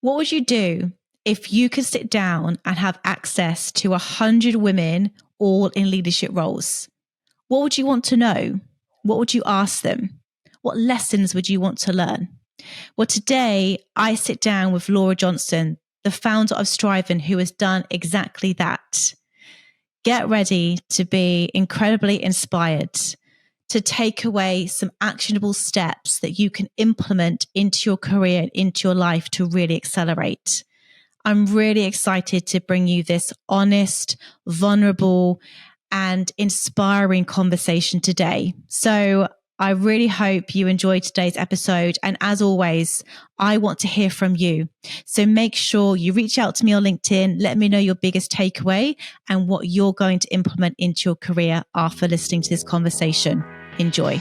What would you do if you could sit down and have access to 100 women all in leadership roles? What would you want to know? What would you ask them? What lessons would you want to learn? Well, today I sit down with Laura Johnson, the founder of Striven, who has done exactly that. Get ready to be incredibly inspired, to take away some actionable steps that you can implement into your career and into your life to really accelerate. I'm really excited to bring you this honest, vulnerable, and inspiring conversation today. So I really hope you enjoyed today's episode. And as always, I want to hear from you. So make sure you reach out to me on LinkedIn. Let me know your biggest takeaway and what you're going to implement into your career after listening to this conversation. Enjoy.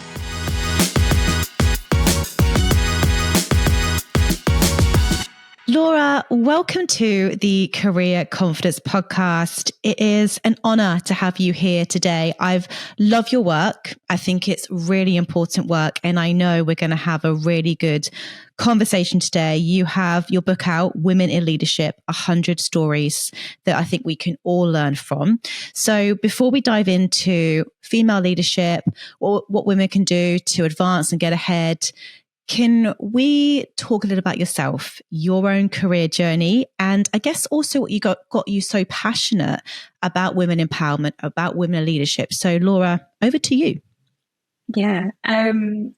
Laura, welcome to the Career Confidence Podcast. It is an honor to have you here today. I've loved your work. I think it's really important work, and I know we're going to have a really good conversation today. You have your book out, Women in Leadership, 100 Stories that I think we can all learn from. So before we dive into female leadership, or what women can do to advance and get ahead, can we talk a little about yourself, your own career journey, and I guess also what got you so passionate about women empowerment, about women leadership? So Laura, over to you. Yeah, I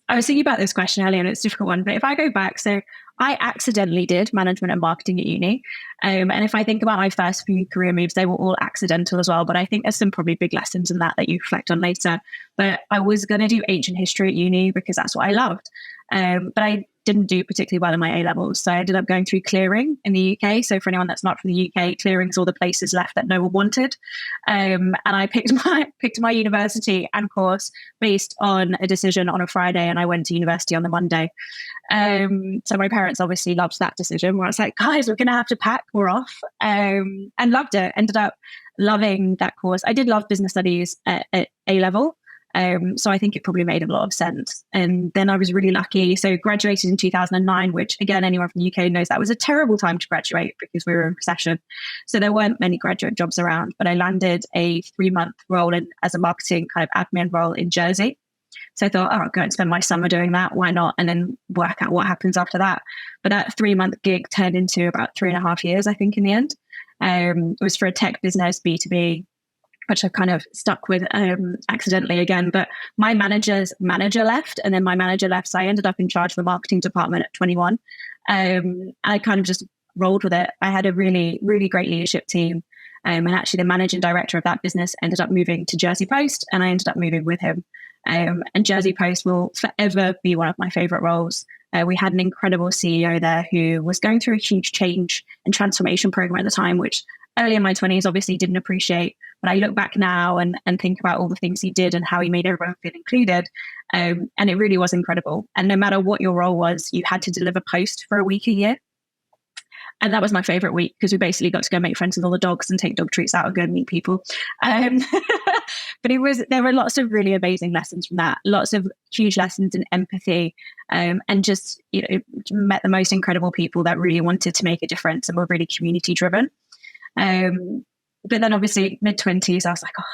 was thinking about this question earlier, and it's a difficult one, but if I go back, so I accidentally did management and marketing at uni. And if I think about my first few career moves, they were all accidental as well. But I think there's some probably big lessons in that you reflect on later. But I was going to do ancient history at uni because that's what I loved. But I didn't do particularly well in my A-levels. So I ended up going through clearing in the UK. So for anyone that's not from the UK, clearing's all the places left that no one wanted. And I picked my university and course based on a decision on a Friday, and I went to university on the Monday. So my parents obviously loved that decision, where I was like, guys, we're going to have to pack, we're off. And loved it. Ended up loving that course. I did love business studies at A-level. So I think it probably made a lot of sense. And then I was really lucky. So graduated in 2009, which again, anyone from the UK knows that was a terrible time to graduate because we were in recession. So there weren't many graduate jobs around, but I landed a 3-month role as a marketing kind of admin role in Jersey. So I thought, I'll go and spend my summer doing that. Why not? And then work out what happens after that. But that 3-month gig turned into about 3.5 years, I think, in the end. It was for a tech business, B2B, which I've kind of stuck with accidentally again. But my manager's manager left, and then my manager left. So I ended up in charge of the marketing department at 21. I kind of just rolled with it. I had a really, really great leadership team. And actually the managing director of that business ended up moving to Jersey Post, and I ended up moving with him. And Jersey Post will forever be one of my favorite roles. We had an incredible CEO there who was going through a huge change and transformation program at the time, which early in my 20s obviously didn't appreciate. But I look back now and think about all the things he did and how he made everyone feel included. And it really was incredible. And no matter what your role was, you had to deliver post for a week a year. And that was my favorite week because we basically got to go make friends with all the dogs and take dog treats out and go and meet people. But there were lots of really amazing lessons from that, lots of huge lessons in empathy, and just, met the most incredible people that really wanted to make a difference and were really community driven. But then obviously mid-20s, I was like, if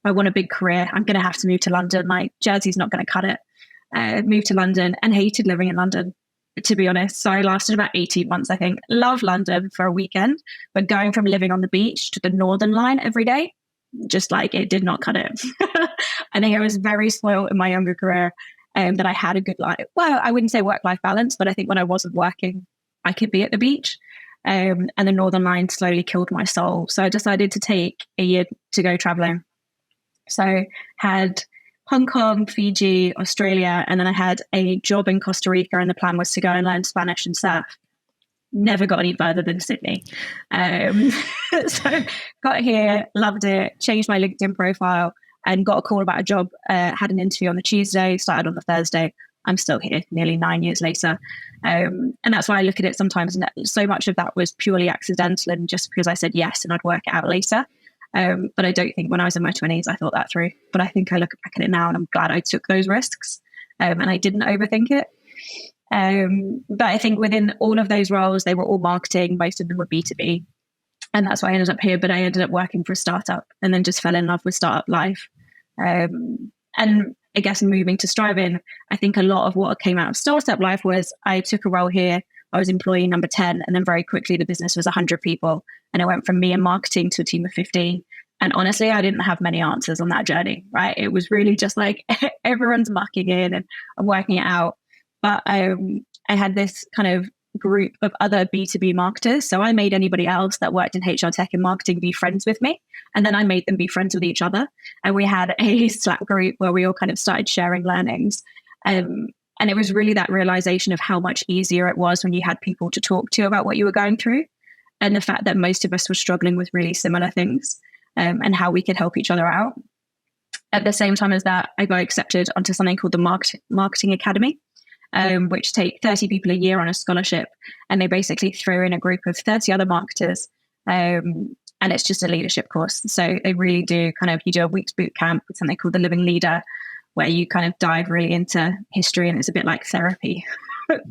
I want a big career, I'm going to have to move to London. Like Jersey's not going to cut it. Moved to London and hated living in London, to be honest. So I lasted about 18 months, I think. Love London for a weekend, but going from living on the beach to the Northern Line every day, just like it did not cut it. I think I was very spoiled in my younger career, that I had a good life. Well, I wouldn't say work-life balance, but I think when I wasn't working, I could be at the beach. And the Northern Line slowly killed my soul. So I decided to take a year to go traveling. So had Hong Kong, Fiji, Australia, and then I had a job in Costa Rica, and the plan was to go and learn Spanish and surf. Never got any further than Sydney. So got here, loved it, changed my LinkedIn profile, and got a call about a job. Had an interview on the Tuesday, started on the Thursday. I'm still here nearly 9 years later. And that's why I look at it sometimes. And so much of that was purely accidental and just because I said yes and I'd work it out later. But I don't think when I was in my 20s, I thought that through. But I think I look back at it now and I'm glad I took those risks and I didn't overthink it. But I think within all of those roles, they were all marketing. Most of them were B2B. And that's why I ended up here. But I ended up working for a startup and then just fell in love with startup life. And I guess moving to Striving, I think a lot of what came out of startup life was I took a role here. I was employee number 10. And then very quickly, the business was 100 people. And it went from me and marketing to a team of 15. And honestly, I didn't have many answers on that journey, right? It was really just like everyone's mucking in and I'm working it out. But I had this kind of group of other B2B marketers. So I made anybody else that worked in HR tech and marketing be friends with me. And then I made them be friends with each other. And we had a Slack group where we all kind of started sharing learnings. And it was really that realization of how much easier it was when you had people to talk to about what you were going through. And the fact that most of us were struggling with really similar things and how we could help each other out. At the same time as that, I got accepted onto something called the Marketing Academy. Which take 30 people a year on a scholarship. And they basically throw in a group of 30 other marketers. And it's just a leadership course. So they really do you do a week's boot camp with something called the Living Leader, where you kind of dive really into history. And it's a bit like therapy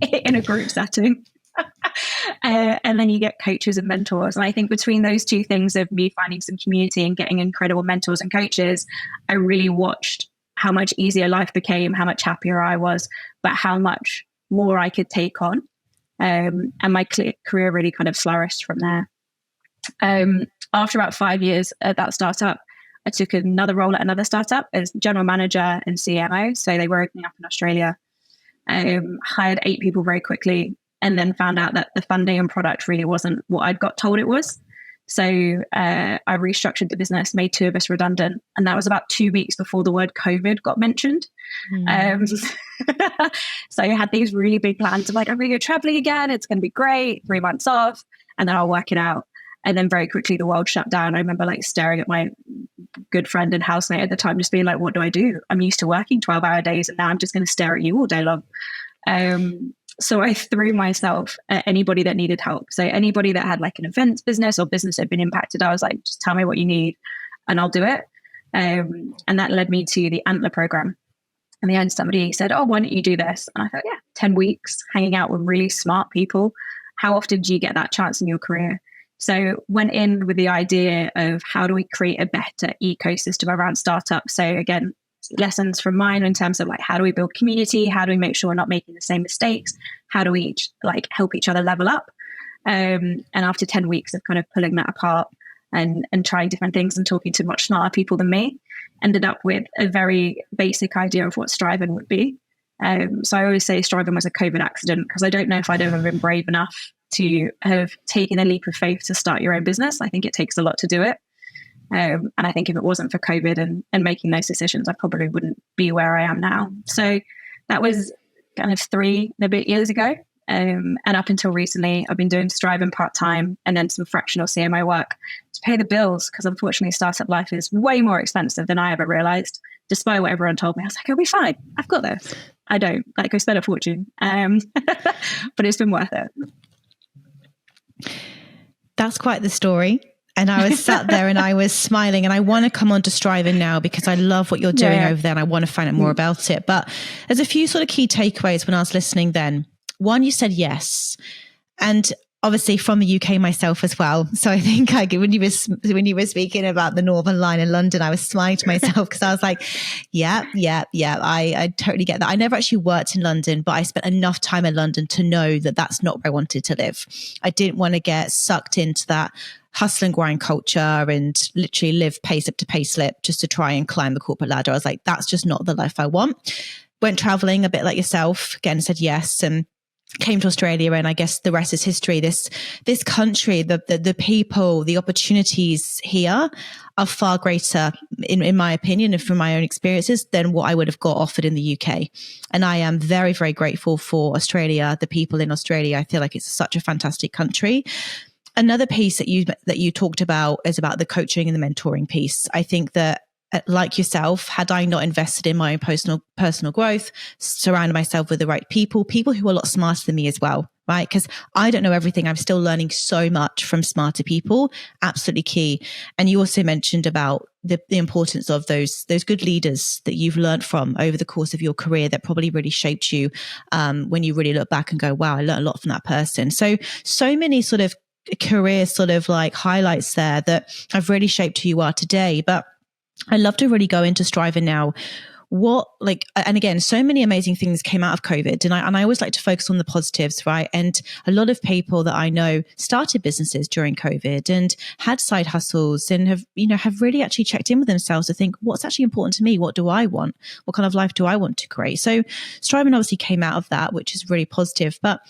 in a group setting. And then you get coaches and mentors. And I think between those two things of me finding some community and getting incredible mentors and coaches, I really watched how much easier life became, how much happier I was, but how much more I could take on. And my career really kind of flourished from there. After about 5 years at that startup, I took another role at another startup as general manager and CMO. So they were opening up in Australia. Hired 8 people very quickly, and then found out that the funding and product really wasn't what I'd got told it was. So I restructured the business, made 2 of us redundant. And that was about 2 weeks before the word COVID got mentioned. So I had these really big plans of like, I'm going to go traveling again. It's going to be great. 3 months off. And then I'll work it out. And then very quickly the world shut down. I remember like staring at my good friend and housemate at the time, just being like, what do I do? I'm used to working 12-hour days and now I'm just going to stare at you all day long. So I threw myself at anybody that needed help. So anybody that had like an events business or business that had been impacted, I was like, just tell me what you need and I'll do it. And that led me to the Antler program. And the end, somebody said, oh, why don't you do this? And I thought, yeah, 10 weeks hanging out with really smart people. How often do you get that chance in your career? So went in with the idea of how do we create a better ecosystem around startups? So again, lessons from mine in terms of like, how do we build community? How do we make sure we're not making the same mistakes? How do we each like help each other level up? And after 10 weeks of kind of pulling that apart and trying different things and talking to much smarter people than me, ended up with a very basic idea of what Striving would be. So I always say Striving was a COVID accident because I don't know if I'd ever been brave enough to have taken a leap of faith to start your own business. I think it takes a lot to do it. And I think if it wasn't for COVID and making those decisions, I probably wouldn't be where I am now. So that was kind of 3 and a bit years ago. And up until recently, I've been doing Striving part-time and then some fractional CMO work to pay the bills because unfortunately startup life is way more expensive than I ever realized. Despite what everyone told me, I was like, I'll be fine. I've got this. I don't. Like, I spent a fortune. But it's been worth it. That's quite the story. And I was sat there and I was smiling and I want to come on to Striving now because I love what you're doing over there and I want to find out more about it. But there's a few sort of key takeaways when I was listening then. One, you said yes. And obviously from the UK myself as well. So I think when you were speaking about the Northern Line in London, I was smiling to myself because I was like, yeah. I totally get that. I never actually worked in London, but I spent enough time in London to know that that's not where I wanted to live. I didn't want to get sucked into that hustle and grind culture and literally live payslip to payslip just to try and climb the corporate ladder. I was like, that's just not the life I want. Went traveling a bit like yourself, again, said yes, and came to Australia, and I guess the rest is history. This country, the people, the opportunities here are far greater, in my opinion, and from my own experiences, than what I would have got offered in the UK. And I am very, very grateful for Australia, the people in Australia. I feel like it's such a fantastic country. Another piece that you talked about is about the coaching and the mentoring piece. I think that, like yourself, had I not invested in my own personal growth, surrounded myself with the right people who are a lot smarter than me as well, right? Because I don't know everything. I'm still learning so much from smarter people. Absolutely key. And you also mentioned about the importance of those good leaders that you've learned from over the course of your career that probably really shaped you, when you really look back and go, wow, I learned a lot from that person. So many sort of career sort of like highlights there that have really shaped who you are today. But I'd love to really go into Striver now. And again, so many amazing things came out of COVID, and I always like to focus on the positives, right? And a lot of people that I know started businesses during COVID and had side hustles and have really actually checked in with themselves to think, what's actually important to me? What do I want? What kind of life do I want to create? So Striver obviously came out of that, which is really positive. But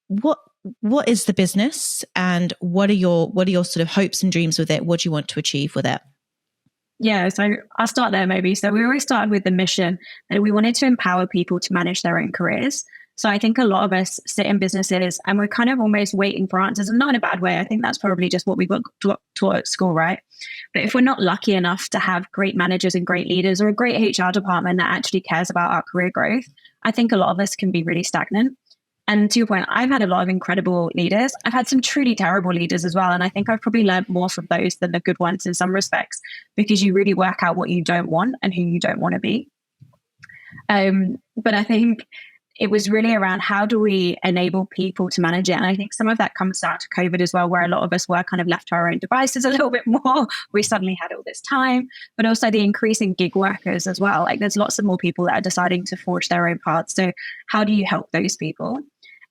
what is the business, and what are your sort of hopes and dreams with it? What do you want to achieve with it? Yeah, so I'll start there maybe. So we always started with the mission that we wanted to empower people to manage their own careers. So I think a lot of us sit in businesses and we're kind of almost waiting for answers, and not in a bad way. I think that's probably just what we got taught at school, right? But if we're not lucky enough to have great managers and great leaders, or a great HR department that actually cares about our career growth, I think a lot of us can be really stagnant. And to your point, I've had a lot of incredible leaders. I've had some truly terrible leaders as well. And I think I've probably learned more from those than the good ones in some respects, because you really work out what you don't want and who you don't want to be. But I think it was really around, how do we enable people to manage it? And I think some of that comes down to COVID as well, where a lot of us were kind of left to our own devices a little bit more. We suddenly had all this time, but also the increasing gig workers as well. Like, there's lots of more people that are deciding to forge their own paths. So how do you help those people?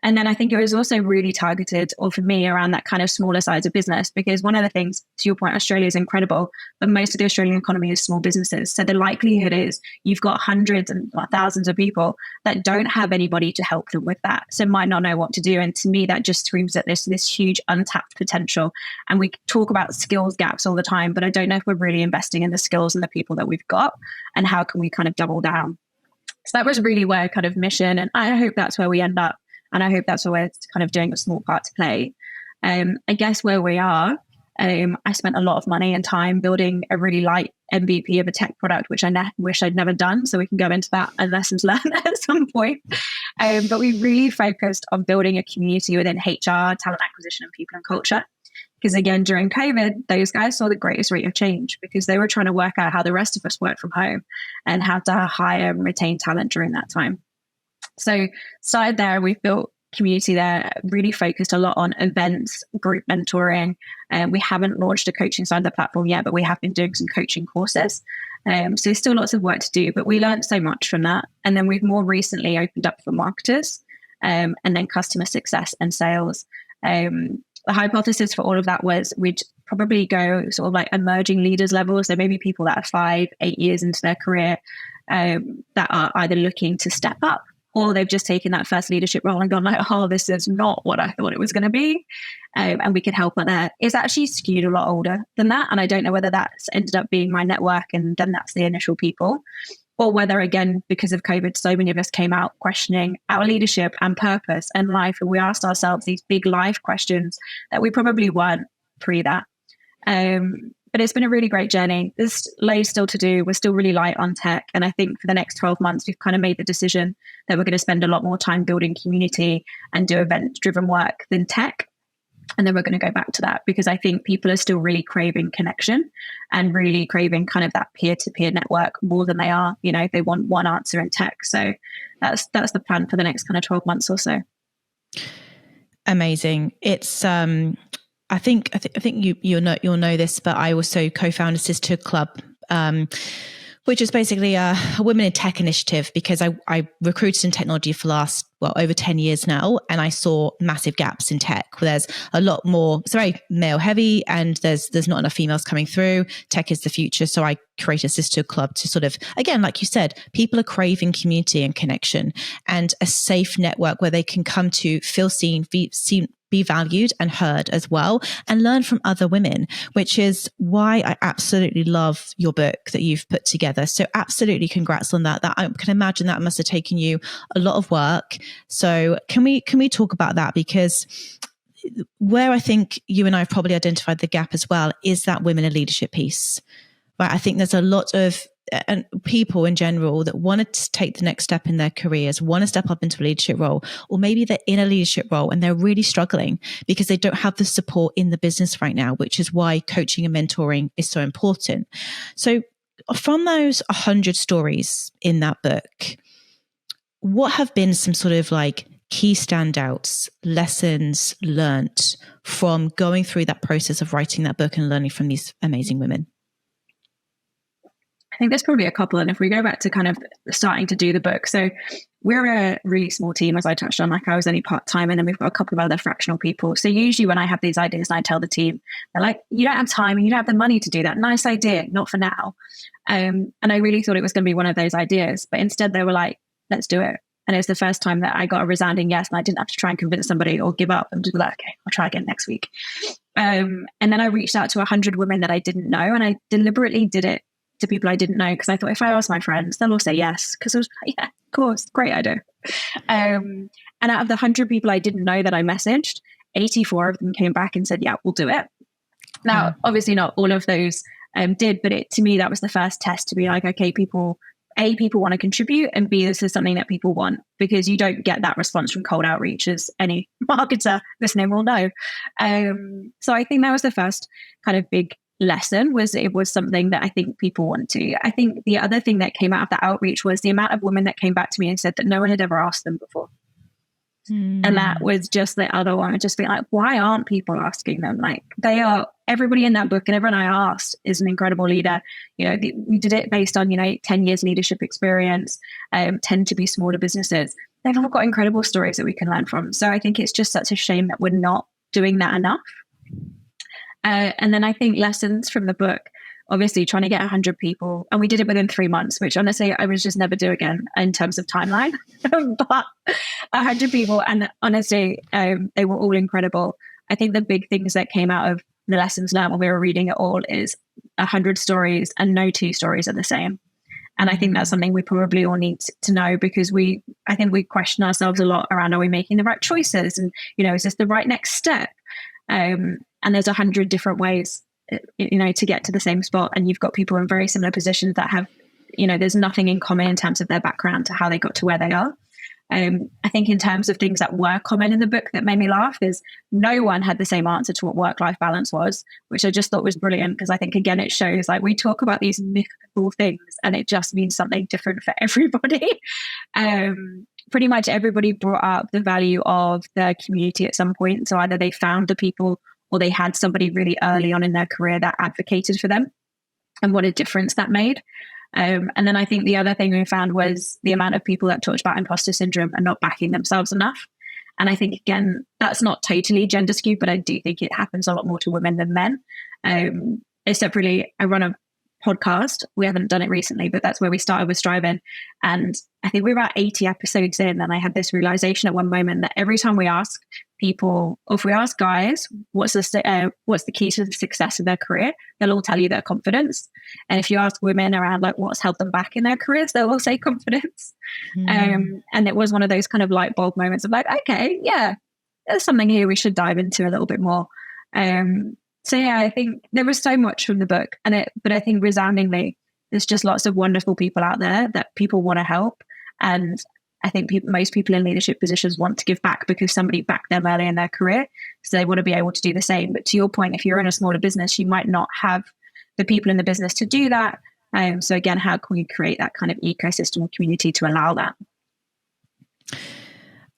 And then I think it was also really targeted, or for me, around that kind of smaller size of business, because one of the things, to your point, Australia is incredible, but most of the Australian economy is small businesses. So the likelihood is you've got hundreds and thousands of people that don't have anybody to help them with that, so might not know what to do. And to me, that just screams at this huge untapped potential. And we talk about skills gaps all the time, but I don't know if we're really investing in the skills and the people that we've got, and how can we kind of double down. So that was really where kind of mission, and I hope that's where we end up. And I hope that's where we're kind of doing a small part to play. I guess where we are, I spent a lot of money and time building a really light MVP of a tech product, which I wish I'd never done. So we can go into that and lessons learned at some point. But we really focused on building a community within HR, talent acquisition, and people and culture. Because again, during COVID, those guys saw the greatest rate of change, because they were trying to work out how the rest of us worked from home and how to hire and retain talent during that time. So started there, we've built community there, really focused a lot on events, group mentoring. We haven't launched a coaching side of the platform yet, but we have been doing some coaching courses. So still lots of work to do, but we learned so much from that. And then we've more recently opened up for marketers, and then customer success and sales. The hypothesis for all of that was we'd probably go sort of like emerging leaders level. So maybe people that are 5-8 years into their career, that are either looking to step up, or they've just taken that first leadership role and gone like, oh, this is not what I thought it was going to be. And we could help with that. It's actually skewed a lot older than that. And I don't know whether that's ended up being my network and then that's the initial people, or whether, again, because of COVID, so many of us came out questioning our leadership and purpose and life. And we asked ourselves these big life questions that we probably weren't pre that. But it's been a really great journey. There's loads still to do. We're still really light on tech. And I think for the next 12 months, we've kind of made the decision that we're going to spend a lot more time building community and do event-driven work than tech. And then we're going to go back to that, because I think people are still really craving connection and really craving kind of that peer-to-peer network more than they are, they want one answer in tech. So that's the plan for the next kind of 12 months or so. Amazing. It's, I think you'll know this, but I also co-founded Sisterhood Club, which is basically a women in tech initiative, because I recruited in technology for over 10 years now, and I saw massive gaps in tech where there's a lot more. It's very male heavy, and there's not enough females coming through. Tech is the future, so I created a Sisterhood Club to sort of, again, like you said, people are craving community and connection, and a safe network where they can come to feel seen, be valued and heard as well, and learn from other women, which is why I absolutely love your book that you've put together. So absolutely congrats on that. That I can imagine that must have taken you a lot of work. So can we talk about that? Because where I think you and I have probably identified the gap as well is that women in leadership piece. Right? I think there's a lot of and people in general that want to take the next step in their careers, want to step up into a leadership role, or maybe they're in a leadership role and they're really struggling because they don't have the support in the business right now, which is why coaching and mentoring is so important. So from those 100 stories in that book, what have been some sort of like key standouts, lessons learnt from going through that process of writing that book and learning from these amazing women? I think there's probably a couple. And if we go back to kind of starting to do the book, so we're a really small team, as I touched on, like I was only part-time, and then we've got a couple of other fractional people. So usually when I have these ideas and I tell the team, they're like, you don't have time and you don't have the money to do that. Nice idea, not for now. And I really thought it was going to be one of those ideas, but instead they were like, let's do it. And it was the first time that I got a resounding yes, and I didn't have to try and convince somebody or give up and just be like, okay, I'll try again next week. And then I reached out to 100 women that I didn't know, and I deliberately did it to people I didn't know, because I thought if I ask my friends, they'll all say yes, because I was like, yeah, of course, great idea. And out of the 100 people I didn't know that I messaged, 84 of them came back and said, yeah, we'll do it. Now, obviously not all of those did, but to me, that was the first test to be like, okay, people want to contribute, and B, this is something that people want, because you don't get that response from cold outreach, as any marketer listening will know. So I think that was the first kind of big lesson, was it was something that I think people want to. I think the other thing that came out of that outreach was the amount of women that came back to me and said that no one had ever asked them before. And that was just the other one, just being like, why aren't people asking them? Like, they are, everybody in that book and everyone I asked is an incredible leader. You know, we did it based on, 10 years leadership experience, tend to be smaller businesses. They've all got incredible stories that we can learn from. So I think it's just such a shame that we're not doing that enough. And then I think lessons from the book, obviously trying to get 100 people, and we did it within 3 months, which honestly I would just never do again in terms of timeline. But 100 people, and honestly, they were all incredible. I think the big things that came out of the lessons learned when we were reading it all is 100 stories, and no two stories are the same. And I think that's something we probably all need to know, because I think we question ourselves a lot around, are we making the right choices? And, is this the right next step? And there's 100 different ways, to get to the same spot. And you've got people in very similar positions that have, there's nothing in common in terms of their background to how they got to where they are. I think in terms of things that were common in the book that made me laugh, is no one had the same answer to what work-life balance was, which I just thought was brilliant, because I think, again, it shows like we talk about these mythical things and it just means something different for everybody. Pretty much everybody brought up the value of the community at some point. So either they found the people, or they had somebody really early on in their career that advocated for them, and what a difference that made. And then I think the other thing we found was the amount of people that talked about imposter syndrome and not backing themselves enough. And I think, again, that's not totally gender skewed, but I do think it happens a lot more to women than men. Except really, I run a podcast. We haven't done it recently, but that's where we started with Striving. And I think we're about 80 episodes in, and I had this realization at one moment that every time we ask people, or if we ask guys, what's the key to the success of their career, they'll all tell you their confidence. And if you ask women around like what's held them back in their careers, they'll all say confidence. And it was one of those kind of light bulb moments of like, okay, yeah, there's something here we should dive into a little bit more. So yeah, I think there was so much from the book, but I think resoundingly, there's just lots of wonderful people out there that people want to help. And I think most people in leadership positions want to give back because somebody backed them early in their career. So they want to be able to do the same. But to your point, if you're in a smaller business, you might not have the people in the business to do that. So again, how can we create that kind of ecosystem or community to allow that?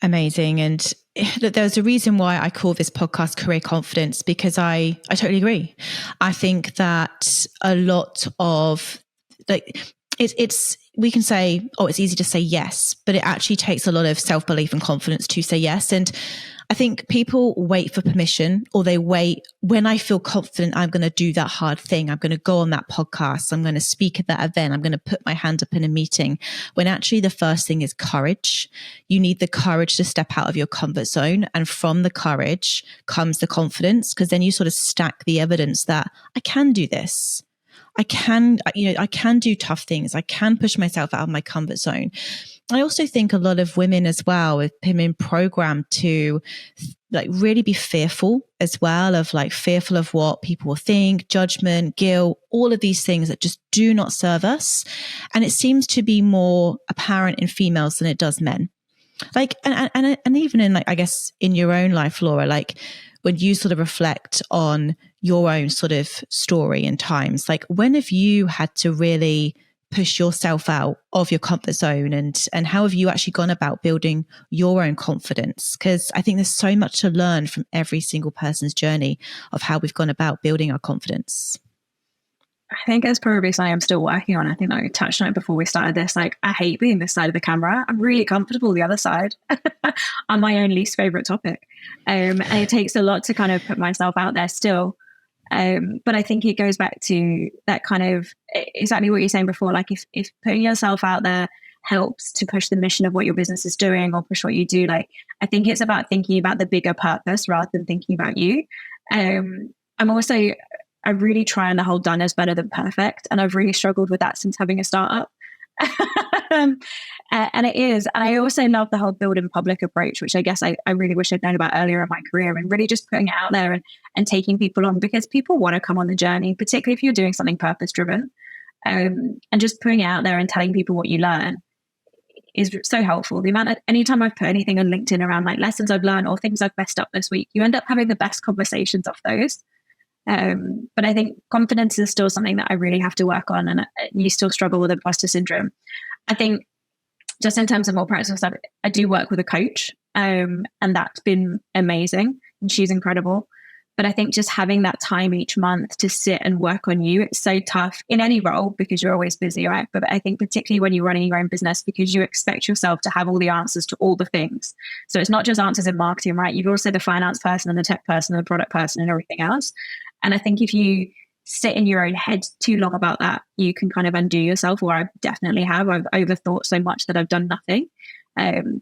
Amazing. And there's a reason why I call this podcast Career Confidence, because I totally agree. I think that a lot of it's we can say, oh, it's easy to say yes, but it actually takes a lot of self-belief and confidence to say yes. And I think people wait for permission, or they wait, when I feel confident, I'm going to do that hard thing. I'm going to go on that podcast. I'm going to speak at that event. I'm going to put my hand up in a meeting, when actually the first thing is courage. You need the courage to step out of your comfort zone. And from the courage comes the confidence, because then you sort of stack the evidence that I can do this. I can do tough things. I can push myself out of my comfort zone. I also think a lot of women as well have been programmed to like really be fearful as well, of like fearful of what people will think, judgment, guilt, all of these things that just do not serve us. And it seems to be more apparent in females than it does men. Like, and even in like, I guess in your own life, Laura, like when you sort of reflect on your own sort of story and times, like when have you had to really push yourself out of your comfort zone, and how have you actually gone about building your own confidence? Because I think there's so much to learn from every single person's journey of how we've gone about building our confidence. I think it's probably something I'm still working on. I think like I touched on it before we started this. Like, I hate being this side of the camera. I'm really comfortable the other side. I'm my own least favorite topic. And it takes a lot to kind of put myself out there still. But I think it goes back to that kind of exactly what you're saying before. Like if putting yourself out there helps to push the mission of what your business is doing or push what you do, like I think it's about thinking about the bigger purpose rather than thinking about you. I really try on the whole done is better than perfect. And I've really struggled with that since having a startup. And it is. And I also love the whole build in public approach, which I guess I really wish I'd known about earlier in my career, and really just putting it out there and taking people on, because people want to come on the journey, particularly if you're doing something purpose driven. And just putting it out there and telling people what you learn is so helpful. The amount of anytime I've put anything on LinkedIn around like lessons I've learned or things I've messed up this week, you end up having the best conversations off those. But I think confidence is still something that I really have to work on, and you still struggle with imposter syndrome. I think just in terms of more practical stuff, I do work with a coach, and that's been amazing, and she's incredible. But I think just having that time each month to sit and work on you, it's so tough in any role because you're always busy, right? But I think particularly when you're running your own business, because you expect yourself to have all the answers to all the things. So it's not just answers in marketing, right? You've also the finance person and the tech person and the product person and everything else. And I think if you sit in your own head too long about that, you can kind of undo yourself, or I definitely have. I've overthought so much that I've done nothing.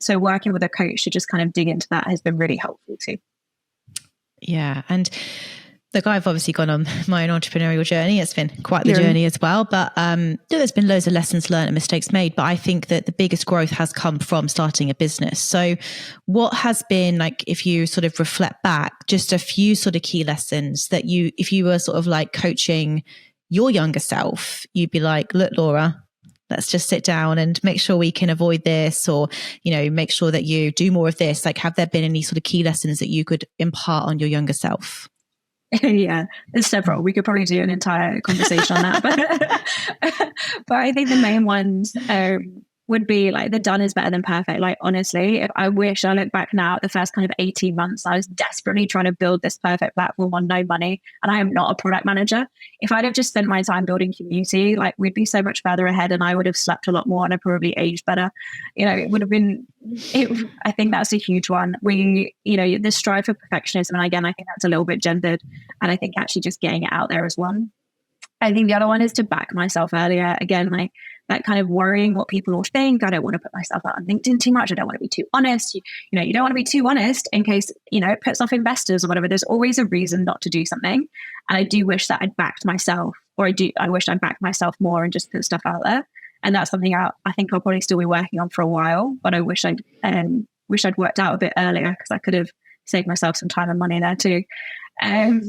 So working with a coach to just kind of dig into that has been really helpful too. Yeah. And look, I've obviously gone on my own entrepreneurial journey. It's been quite the journey as well. But there's been loads of lessons learned and mistakes made. But I think that the biggest growth has come from starting a business. So what has been, like, if you sort of reflect back, just a few sort of key lessons that you, if you were sort of like coaching your younger self, you'd be like, look, Laura, let's just sit down and make sure we can avoid this, or, you know, make sure that you do more of this. Like, have there been any sort of key lessons that you could impart on your younger self? Yeah, there's several. We could probably do an entire conversation on that. But I think the main ones would be like the done is better than perfect. Like, honestly, if I wish I look back now at the first kind of 18 months, I was desperately trying to build this perfect platform on no money. And I am not a product manager. If I'd have just spent my time building community, like we'd be so much further ahead, and I would have slept a lot more, and I probably aged better. You know, it would have been, I think that's a huge one. The strive for perfectionism. And again, I think that's a little bit gendered. And I think actually just getting it out there is one. I think the other one is to back myself earlier. Again, like that kind of worrying what people will think. I don't want to put myself out on LinkedIn too much. I don't want to be too honest. You don't want to be too honest in case, it puts off investors or whatever. There's always a reason not to do something. And I do wish that I'd backed myself, or I wish I'd backed myself more and just put stuff out there. And that's something I think I'll probably still be working on for a while, but I wish I'd worked out a bit earlier, because I could have saved myself some time and money there too. And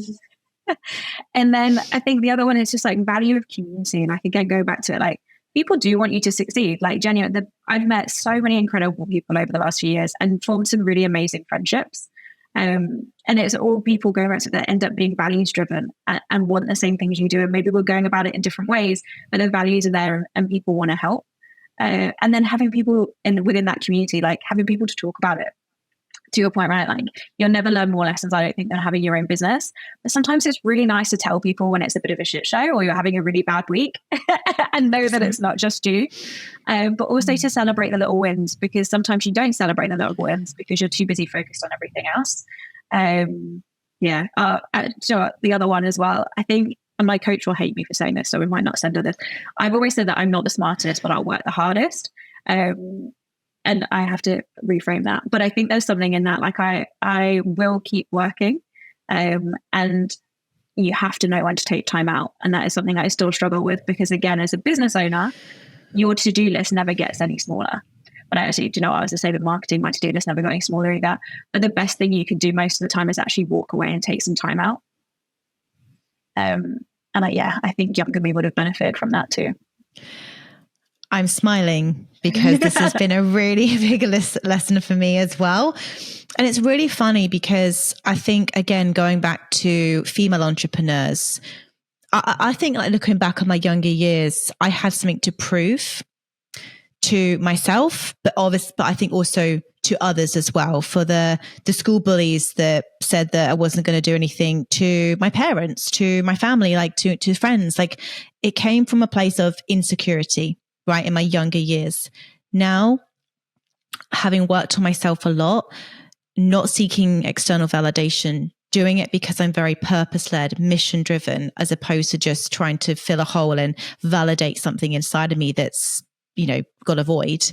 then I think the other one is just like value of community. And I can go back to it. Like, people do want you to succeed. Like, genuinely, I've met so many incredible people over the last few years and formed some really amazing friendships. And it's all people going around that end up being values driven and want the same things you do. And maybe we're going about it in different ways, but the values are there and people want to help. And then having people within that community, like having people to talk about it. To your point, right? Like, you'll never learn more lessons, I don't think, than having your own business. But sometimes it's really nice to tell people when it's a bit of a shit show or you're having a really bad week and know that it's not just you. But also to celebrate the little wins, because sometimes you don't celebrate the little wins because you're too busy focused on everything else. The other one as well, I think, and my coach will hate me for saying this, so we might not send her this. I've always said that I'm not the smartest, but I'll work the hardest. And I have to reframe that. But I think there's something in that. Like, I will keep working. And, you have to know when to take time out. And that is something I still struggle with, because again, as a business owner, your to-do list never gets any smaller. But I actually, I was the same with marketing. My to-do list never got any smaller either. But the best thing you can do most of the time is actually walk away and take some time out. I think younger me would have benefited from that too. I'm smiling because this has been a really big lesson for me as well. And it's really funny because I think, again, going back to female entrepreneurs, I think, like, looking back on my younger years, I had something to prove to myself, but I think also to others as well. For the school bullies that said that I wasn't going to do anything, to my parents, to my family, like to friends, like it came from a place of insecurity, right? In my younger years. Now, having worked on myself a lot, not seeking external validation, doing it because I'm very purpose-led, mission-driven, as opposed to just trying to fill a hole and validate something inside of me that's, got a void.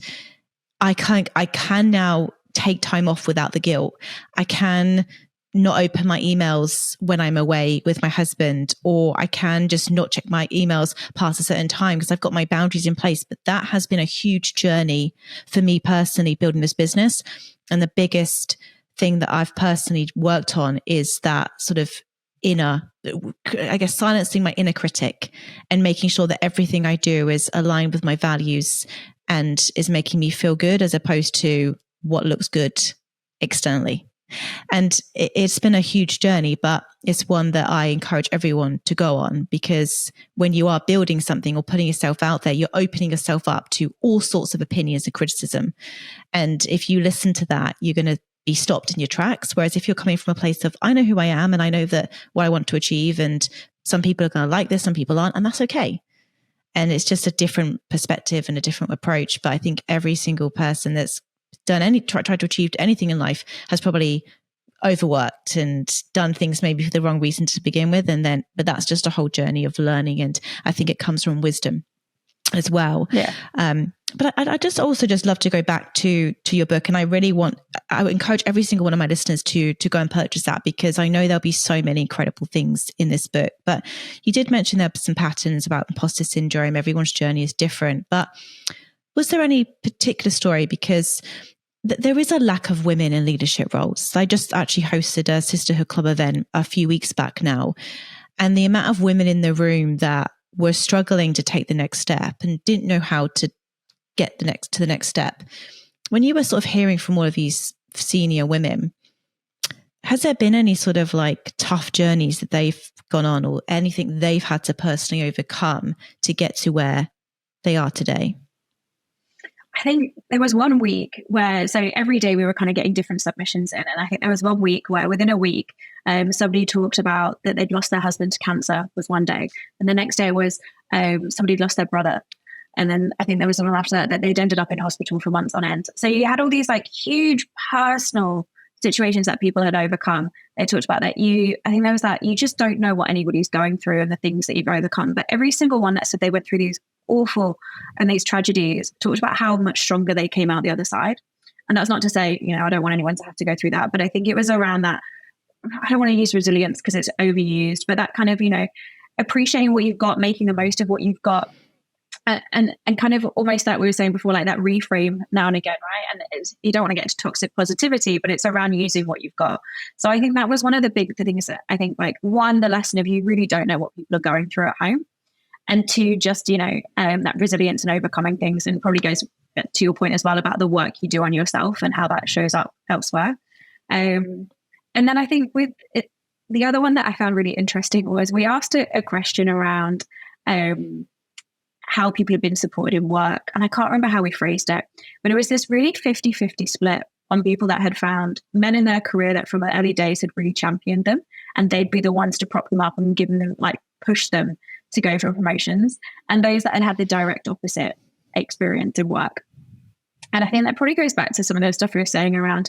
I can now take time off without the guilt. I can not open my emails when I'm away with my husband, or I can just not check my emails past a certain time because I've got my boundaries in place. But that has been a huge journey for me personally, building this business. And the biggest thing that I've personally worked on is that sort of inner, silencing my inner critic and making sure that everything I do is aligned with my values and is making me feel good, as opposed to what looks good externally. And it's been a huge journey, but it's one that I encourage everyone to go on, because when you are building something or putting yourself out there, you're opening yourself up to all sorts of opinions and criticism. And if you listen to that, you're going to be stopped in your tracks. Whereas if you're coming from a place of, I know who I am and I know that what I want to achieve, and some people are going to like this, some people aren't, and that's okay. And it's just a different perspective and a different approach. But I think every single person that's done tried to achieve anything in life has probably overworked and done things maybe for the wrong reason to begin with. But that's just a whole journey of learning. And I think it comes from wisdom as well. Yeah. But I just love to go back to your book. And I would encourage every single one of my listeners to go and purchase that, because I know there'll be so many incredible things in this book. But you did mention there are some patterns about imposter syndrome. Everyone's journey is different. But was there any particular story? Because there is a lack of women in leadership roles. I just actually hosted a Sisterhood Club event a few weeks back now. And the amount of women in the room that were struggling to take the next step and didn't know how to get to the next step. When you were sort of hearing from all of these senior women, has there been any sort of like tough journeys that they've gone on, or anything they've had to personally overcome to get to where they are today? I think there was one week where, so every day we were kind of getting different submissions in. And I think there was one week where within a week, somebody talked about that they'd lost their husband to cancer, was one day. And the next day was somebody'd lost their brother. And then I think there was someone after that they'd ended up in hospital for months on end. So you had all these like huge personal situations that people had overcome. They talked about that. I think there was that you just don't know what anybody's going through and the things that you've overcome. But every single one that said they went through these awful and these tragedies talked about how much stronger they came out the other side. And that's not to say, I don't want anyone to have to go through that, but I think it was around that. I don't want to use resilience because it's overused, but that kind of, appreciating what you've got, making the most of what you've got. And kind of almost like we were saying before, like that reframe now and again, right? And you don't want to get into toxic positivity, but it's around using what you've got. So I think that was one of the big things that I think, like, one, the lesson of you really don't know what people are going through at home. And two, just, that resilience and overcoming things, and probably goes to your point as well about the work you do on yourself and how that shows up elsewhere. And then I think with it, the other one that I found really interesting was we asked a question around how people have been supported in work. And I can't remember how we phrased it, but it was this really 50-50 split on people that had found men in their career that from the early days had really championed them, and they'd be the ones to prop them up and give them, like, push them to go for promotions, and those that had the direct opposite experience in work. And I think that probably goes back to some of the stuff you were saying around,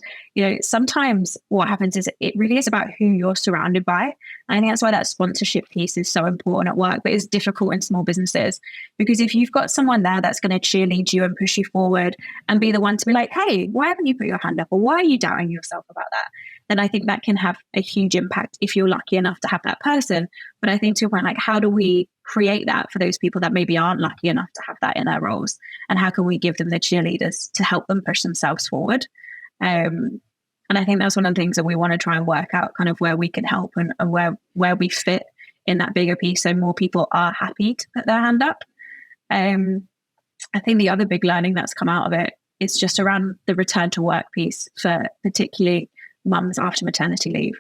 sometimes what happens is it really is about who you're surrounded by. And I think that's why that sponsorship piece is so important at work, but it's difficult in small businesses, because if you've got someone there that's going to cheerlead you and push you forward and be the one to be like, hey, why haven't you put your hand up? Or why are you doubting yourself about that? then I think that can have a huge impact if you're lucky enough to have that person. But I think to your point, like, how do we create that for those people that maybe aren't lucky enough to have that in their roles? And how can we give them the cheerleaders to help them push themselves forward? And I think that's one of the things that we want to try and work out, kind of where we can help and where we fit in that bigger piece, so more people are happy to put their hand up. I think the other big learning that's come out of it is just around the return to work piece for particularly mums after maternity leave.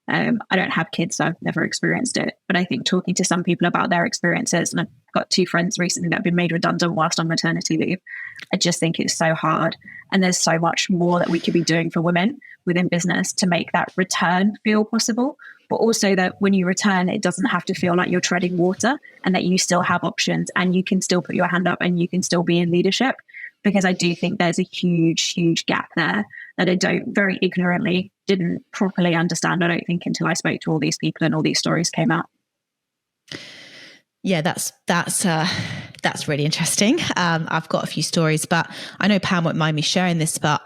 I don't have kids, so I've never experienced it, but I think talking to some people about their experiences, and I've got 2 friends recently that have been made redundant whilst on maternity leave, I just think it's so hard. And there's so much more that we could be doing for women within business to make that return feel possible, but also that when you return, it doesn't have to feel like you're treading water, and that you still have options and you can still put your hand up and you can still be in leadership. Because I do think there's a huge gap there that I very ignorantly didn't properly understand, I don't think, until I spoke to all these people and all these stories came out. Yeah, that's really interesting. I've got a few stories, but I know Pam won't mind me sharing this, but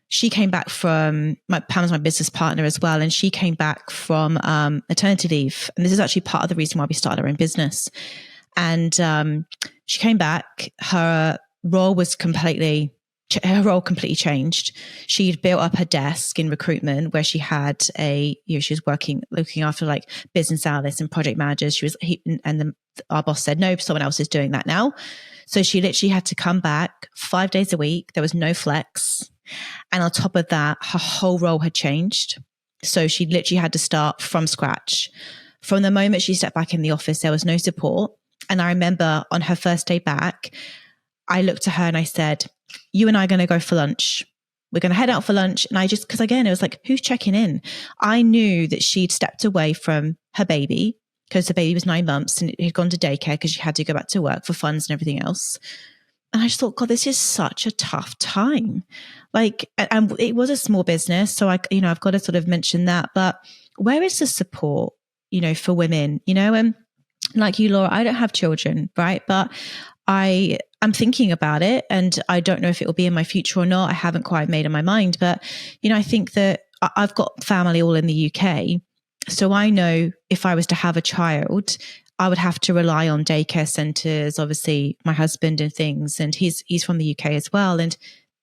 she came back from, Pam's my business partner as well, and she came back from maternity leave. And this is actually part of the reason why we started our own business. And she came back, her role completely changed. She'd built up her desk in recruitment where she had she was looking after like business analysts and project managers. Our boss said, no, someone else is doing that now. So she literally had to come back 5 days a week. There was no flex. And on top of that, her whole role had changed. So she literally had to start from scratch. From the moment she stepped back in the office, there was no support. And I remember on her first day back, I looked at her and I said, you and I are going to go for lunch. We're going to head out for lunch. And because again, it was like, who's checking in? I knew that she'd stepped away from her baby because the baby was 9 months and it had gone to daycare because she had to go back to work for funds and everything else. And I just thought, God, this is such a tough time. Like, and it was a small business. So I've got to sort of mention that, but where is the support, for women, and like you, Laura, I don't have children, right? But I'm thinking about it, and I don't know if it will be in my future or not. I haven't quite made up my mind, but I think that I've got family all in the UK. So I know if I was to have a child, I would have to rely on daycare centres, obviously my husband and things, and he's from the UK as well. And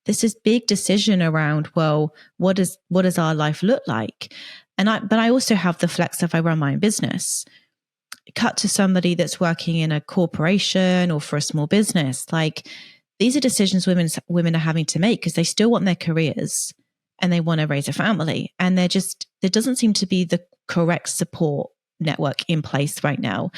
there's this big decision around, well, what does our life look like? But I also have the flex if I run my own business. Cut to somebody that's working in a corporation or for a small business. Like, these are decisions women are having to make because they still want their careers and they want to raise a family. And there doesn't seem to be the correct support network in place right now.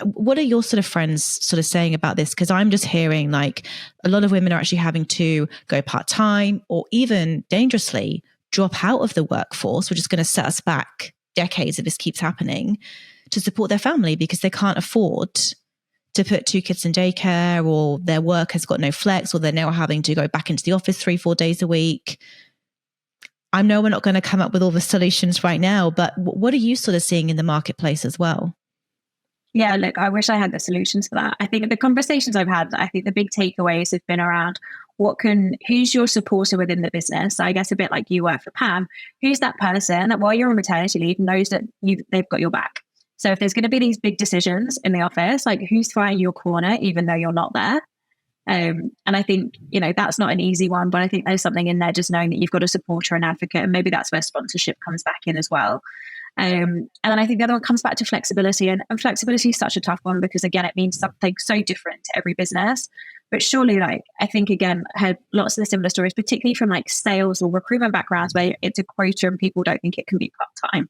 What are your sort of friends sort of saying about this? Because I'm just hearing like a lot of women are actually having to go part-time or even dangerously drop out of the workforce, which is going to set us back decades if this keeps happening, to support their family because they can't afford to put 2 kids in daycare, or their work has got no flex, or they're now having to go back into the office 3-4 days a week. I know we're not going to come up with all the solutions right now, but what are you sort of seeing in the marketplace as well? Yeah, look, I wish I had the solutions for that. I think the conversations I've had, I think the big takeaways have been around who's your supporter within the business? So I guess a bit like you work for Pam, who's that person that while you're on maternity leave knows that they've got your back? So if there's going to be these big decisions in the office, like who's fighting your corner, even though you're not there? And I think, that's not an easy one, but I think there's something in there just knowing that you've got a supporter and advocate, and maybe that's where sponsorship comes back in as well. And then I think the other one comes back to flexibility, and flexibility is such a tough one because again, it means something so different to every business. But surely, I think again, I heard lots of the similar stories, particularly from sales or recruitment backgrounds where it's a quota and people don't think it can be part-time.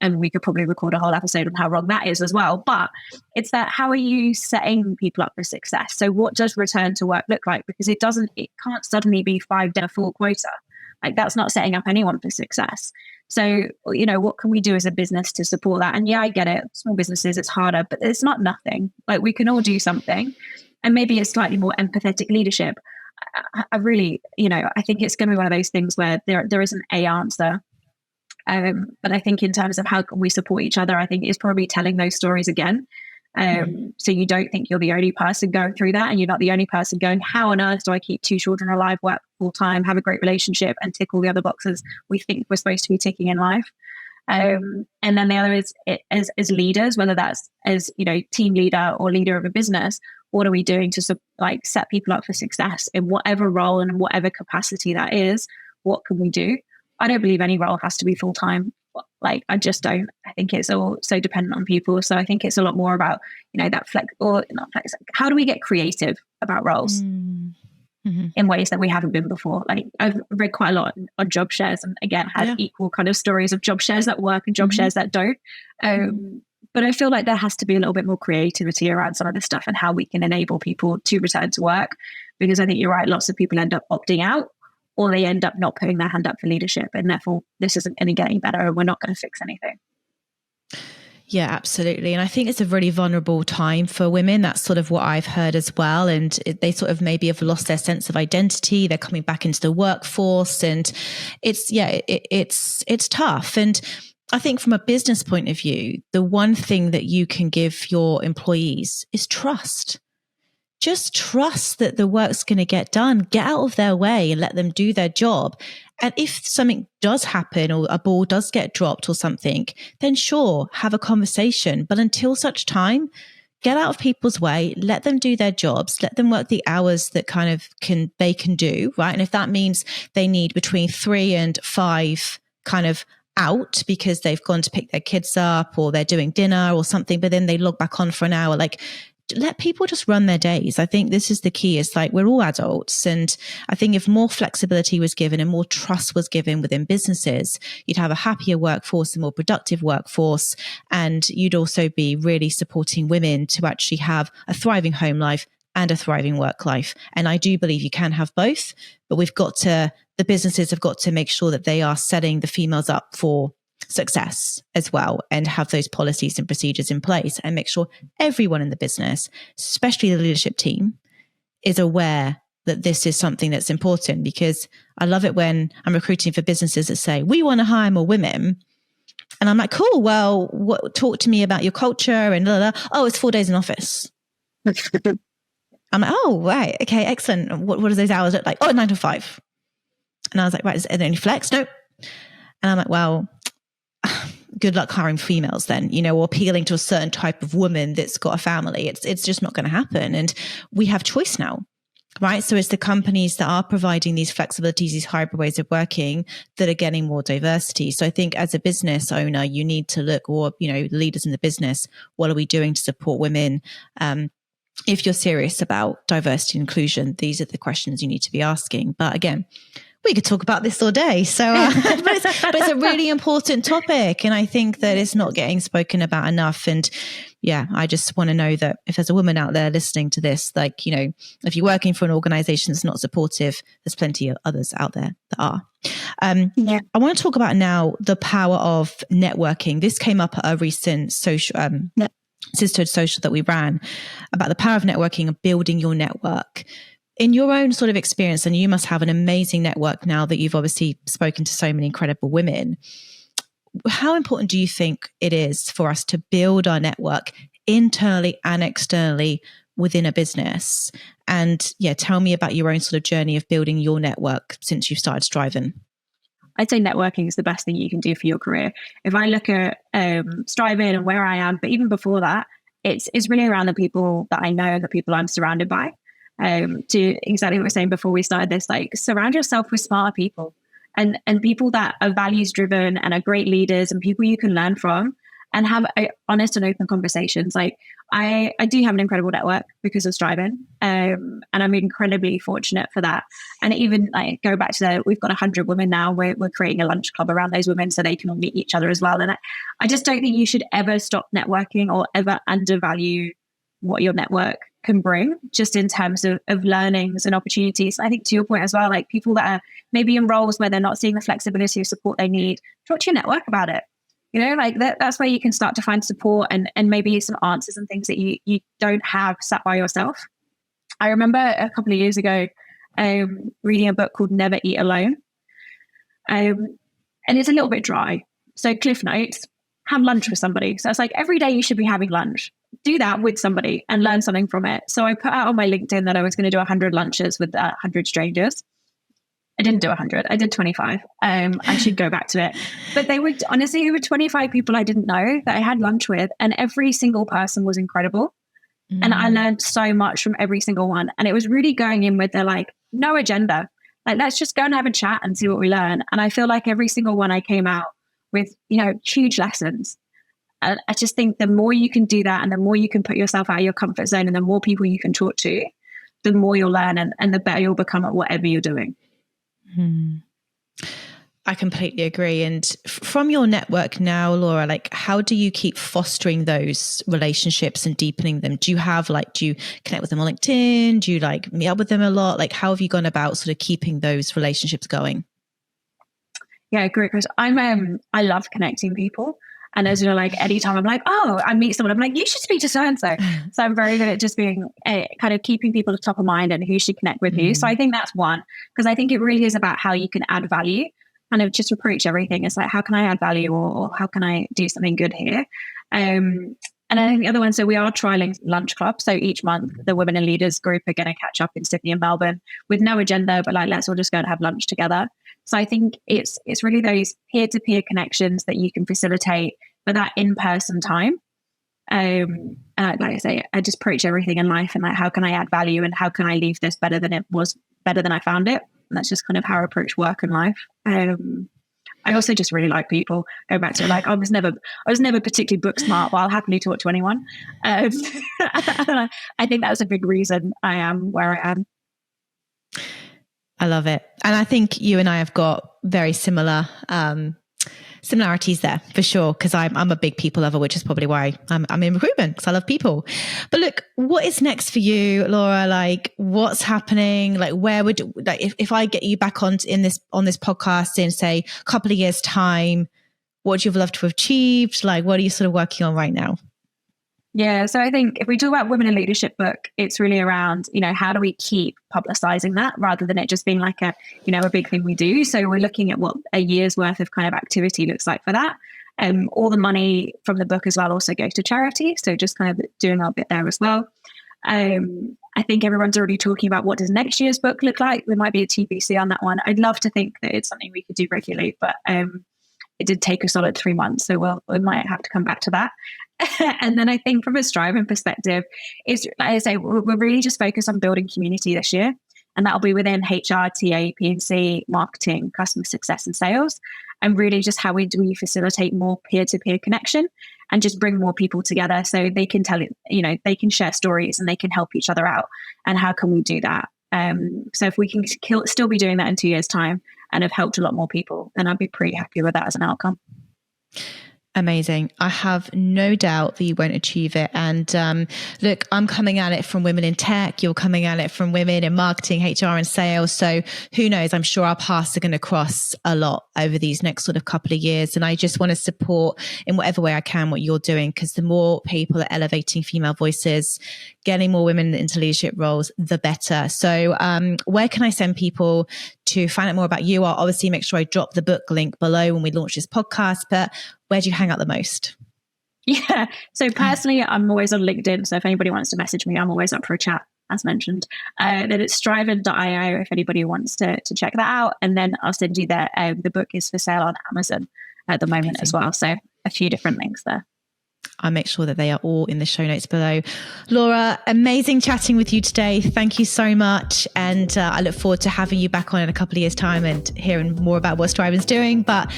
And we could probably record a whole episode on how wrong that is as well. But it's that, how are you setting people up for success? So what does return to work look like? Because it can't suddenly be 5 days full quota. That's not setting up anyone for success. So, what can we do as a business to support that? And yeah, I get it. Small businesses, it's harder, but it's not nothing. We can all do something. And maybe it's slightly more empathetic leadership. I really, I think it's going to be one of those things where there isn't a answer. But I think in terms of how can we support each other, I think it's probably telling those stories again. So you don't think you're the only person going through that, and you're not the only person going, how on earth do I keep 2 children alive, work full time, have a great relationship, and tick all the other boxes we think we're supposed to be ticking in life? And then the other is as leaders, whether that's as, team leader or leader of a business, what are we doing to set people up for success in whatever role and whatever capacity that is? What can we do? I don't believe any role has to be full time. I just don't. I think it's all so dependent on people. So I think it's a lot more about, that not flex. How do we get creative about roles in ways that we haven't been before? I've read quite a lot on job shares, and again, had equal kind of stories of job shares that work and job shares that don't. But I feel like there has to be a little bit more creativity around some of this stuff and how we can enable people to return to work. Because I think you're right, lots of people end up opting out, or they end up not putting their hand up for leadership. And therefore, this isn't going to get any better, and we're not going to fix anything. Yeah, absolutely. And I think it's a really vulnerable time for women. That's sort of what I've heard as well. And they sort of maybe have lost their sense of identity. They're coming back into the workforce, and it's tough. And I think from a business point of view, the one thing that you can give your employees is trust. Just trust that the work's going to get done. Get out of their way and let them do their job. And if something does happen, or a ball does get dropped or something, then sure, have a conversation. But until such time, get out of people's way, let them do their jobs, let them work the hours that they can do, right? And if that means they need between 3 and 5 kind of out because they've gone to pick their kids up, or they're doing dinner or something, but then they log back on for an hour, let people just run their days. I think this is the key. It's we're all adults. And I think if more flexibility was given and more trust was given within businesses, you'd have a happier workforce, a more productive workforce. And you'd also be really supporting women to actually have a thriving home life and a thriving work life. And I do believe you can have both, but the businesses have got to make sure that they are setting the females up for success as well, and have those policies and procedures in place, and make sure everyone in the business, especially the leadership team, is aware that this is something that's important. Because I love it when I'm recruiting for businesses that say, we want to hire more women. And I'm like, cool, well, talk to me about your culture and blah, blah, blah. Oh, it's 4 days in office. I'm like, oh, right. Okay, excellent. What does those hours look like? Oh, 9 to 5. And I was like, right, is there any flex? No. And I'm like, well, good luck hiring females then, or appealing to a certain type of woman that's got a family. It's just not going to happen. And we have choice now, right? So it's the companies that are providing these flexibilities, these hybrid ways of working, that are getting more diversity. So I think as a business owner, you need to look, or, leaders in the business, what are we doing to support women? If you're serious about diversity and inclusion, these are the questions you need to be asking. But again, we could talk about this all day. So, but it's a really important topic. And I think that it's not getting spoken about enough. And yeah, I just want to know that if there's a woman out there listening to this, if you're working for an organization that's not supportive, there's plenty of others out there that are. I want to talk about now the power of networking. This came up at a recent sisterhood social that we ran, about the power of networking and building your network. In your own sort of experience, and you must have an amazing network now that you've obviously spoken to so many incredible women, how important do you think it is for us to build our network internally and externally within a business? And tell me about your own sort of journey of building your network since you've started Striving. I'd say networking is the best thing you can do for your career. If I look at Striving and where I am, but even before that, it's really around the people that I know and the people I'm surrounded by. To exactly what we were saying before we started this, surround yourself with smarter people and people that are values driven and are great leaders and people you can learn from, and have honest and open conversations. I do have an incredible network because of Striving, and I'm incredibly fortunate for that. And even go back to we've got 100 women now. We're creating a lunch club around those women so they can all meet each other as well. And I just don't think you should ever stop networking or ever undervalue what your network can bring, just in terms of learnings and opportunities. I think to your point as well, people that are maybe in roles where they're not seeing the flexibility or support they need, talk to your network about it. That's where you can start to find support and maybe some answers and things that you don't have sat by yourself. I remember a couple of years ago reading a book called Never Eat Alone. And it's a little bit dry. So Cliff Notes, have lunch with somebody. So it's every day you should be having lunch. do that with somebody and learn something from it. So I put out on my LinkedIn that I was going to do 100 lunches with 100 strangers. I didn't do 100. I did 25. I should go back to it. But they were, honestly, there were 25 people I didn't know that I had lunch with, and every single person was incredible. And I learned so much from every single one. And it was really going in with no agenda. Like, let's just go and have a chat and see what we learn. And I feel like every single one I came out with, huge lessons. And I just think the more you can do that, and the more you can put yourself out of your comfort zone, and the more people you can talk to, the more you'll learn, and the better you'll become at whatever you're doing. I completely agree. And from your network now, Laura, how do you keep fostering those relationships and deepening them? Do you connect with them on LinkedIn? Do you meet up with them a lot? How have you gone about sort of keeping those relationships going? Yeah, great, Chris. I love connecting people. And as anytime I'm I meet someone, I'm like, you should speak to so-and-so. So I'm very good at just being kind of keeping people top of mind and who should connect with who. So I think that's one, because I think it really is about how you can add value. Kind of just approach everything. It's how can I add value, or how can I do something good here? And I think the other one, so we are trialing lunch club. So each month, the Women in Leaders group are going to catch up in Sydney and Melbourne with no agenda, but let's all just go and have lunch together. So I think it's really those peer-to-peer connections that you can facilitate for that in-person time. And like I say, I just approach everything in life and how can I add value, and how can I leave this better than I found it? And that's just kind of how I approach work and life. I also just really like people. Go back to I was never particularly book smart, but I'll happily talk to anyone. I think that's a big reason I am where I am. I love it. And I think you and I have got very similar similarities there for sure, because I'm a big people lover, which is probably why I'm in recruitment, because I love people. But look, what is next for you, Laura? What's happening? Where would if I get you back on this podcast in say a couple of years' time, what would you have loved to have achieved? What are you sort of working on right now? Yeah, so I think if we talk about Women in Leadership book, it's really around, how do we keep publicizing that rather than it just being a big thing we do. So we're looking at what a year's worth of kind of activity looks like for that. All the money from the book as well also goes to charity. So just kind of doing our bit there as well. I think everyone's already talking about what does next year's book look like. There might be a TBC on that one. I'd love to think that it's something we could do regularly, but it did take a solid 3 months. So we might have to come back to that. And then I think from a striving perspective, is like I say, we're really just focused on building community this year. And that'll be within HR, TA, P&C, marketing, customer success and sales. And really just how do we facilitate more peer-to-peer connection and just bring more people together so they can tell it, they can share stories and they can help each other out. And how can we do that? So if we can still be doing that in 2 years' time and have helped a lot more people, then I'd be pretty happy with that as an outcome. Amazing. I have no doubt that you won't achieve it. And look, I'm coming at it from women in tech. You're coming at it from women in marketing, HR and sales. So who knows? I'm sure our paths are going to cross a lot over these next sort of couple of years. And I just want to support in whatever way I can what you're doing, because the more people are elevating female voices, getting more women into leadership roles, the better. So where can I send people to find out more about you? I'll obviously make sure I drop the book link below when we launch this podcast, but where do you hang out the most? Yeah. So personally, I'm always on LinkedIn. So if anybody wants to message me, I'm always up for a chat, as mentioned. Then it's striving.io if anybody wants to check that out. And then I'll send you the book is for sale on Amazon at the moment as well. So a few different links there. I'll make sure that they are all in the show notes below. Laura, amazing chatting with you today. Thank you so much. And I look forward to having you back on in a couple of years' time and hearing more about what Striving's doing. But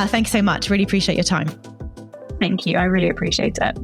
thank you so much. Really appreciate your time. Thank you. I really appreciate it.